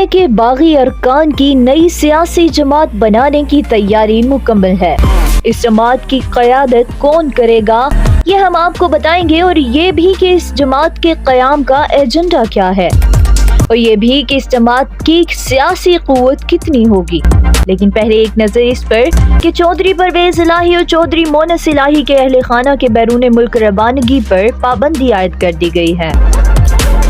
है कि बागी अरकान की नई सियासी जमात बनाने की तैयारी मुकम्मल है। इस जमात की क़यादत कौन करेगा ये हम आपको बताएंगे, और ये भी कि इस जमात के क़याम का एजेंडा क्या है, और ये भी कि इस जमात की सियासी क़ुव्वत कितनी होगी। लेकिन पहले एक नज़र इस पर कि चौधरी परवेज़ इलाही और चौधरी मोनस इलाही के अहले खाना के बैरून मुल्क रवानगी पर पाबंदी आयद कर दी गई है।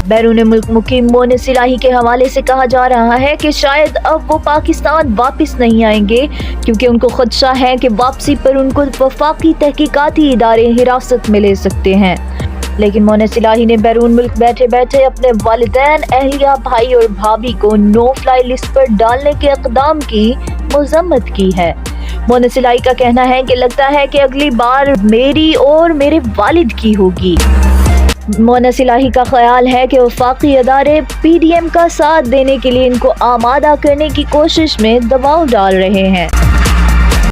बैरून मुल्क मुकीम मोनस इलाही के हवाले से कहा जा रहा है कि शायद अब वो पाकिस्तान वापस नहीं आएंगे, क्योंकि उनको खदशा है कि वापसी पर उनको वफाकी तहकीकाती इदारे हिरासत में ले सकते हैं। लेकिन मोनस इलाही ने बैरून मुल्क बैठे बैठे अपने वालिदैन, अहलिया, भाई और भाभी को नो फ्लाई लिस्ट पर डालने के इक़दाम की मज़म्मत की है। मोनस इलाही का कहना है कि लगता है कि अगली बार मेरी और मेरे वालिद की होगी। मोनस इलाही का ख्याल है कि वफाकी अदारे PDM का साथ देने के लिए इनको आमादा करने की कोशिश में दबाव डाल रहे हैं।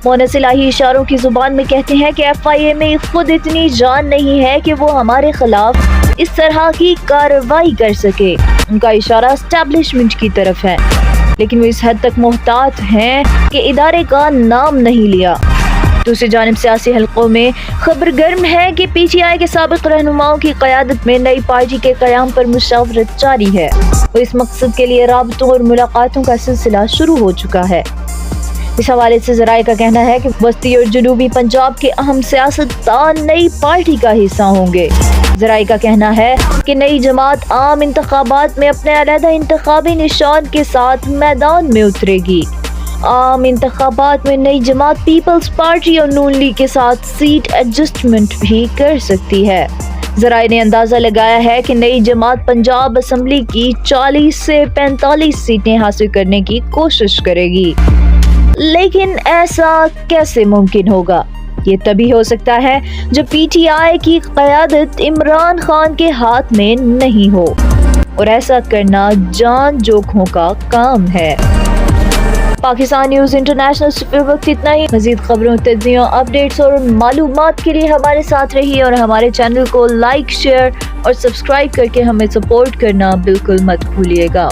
मोनस इलाही इशारों की जुबान में कहते हैं कि FIA में खुद इतनी जान नहीं है कि वो हमारे खिलाफ इस तरह की कार्रवाई कर सके। उनका इशारा एस्टैब्लिशमेंट की तरफ है, लेकिन वो इस हद तक मोहतात हैं कि इदारे का नाम नहीं लिया। दूसरी जानिब सियासी हलकों में खबर गर्म है कि PTI के साबिक रहनुमाओं की क़यादत में नई पार्टी के क़याम पर मुशावरत जारी है, और इस मकसद के लिए राबतों और मुलाकातों का सिलसिला शुरू हो चुका है। इस हवाले से ज़राए का कहना है कि वस्ती और जनूबी पंजाब के अहम सियासतदान नई पार्टी का हिस्सा होंगे। ज़राए का कहना है कि नई जमात आम इंतखाबात में अपने अलहदा इंतखाबी निशान के साथ मैदान में उतरेगी। आम इंतखाबात में नई जमात पीपल्स पार्टी और नून लीग के साथ सीट एडजस्टमेंट भी कर सकती है। ज़राए ने अंदाज़ा लगाया है कि नई जमात पंजाब असम्बली की 40 से 45 सीटें हासिल करने की कोशिश करेगी। लेकिन ऐसा कैसे मुमकिन होगा? ये तभी हो सकता है जब PTI की क़यादत इमरान खान के हाथ में नहीं हो, और ऐसा करना जान जोखों का काम है। पाकिस्तान न्यूज़ इंटरनेशनल से फिर वक्त इतना ही। मज़ीद खबरों, तज्ज़ियों, अपडेट्स और मालूमात के लिए हमारे साथ रहिए, और हमारे चैनल को लाइक, शेयर और सब्सक्राइब करके हमें सपोर्ट करना बिल्कुल मत भूलिएगा।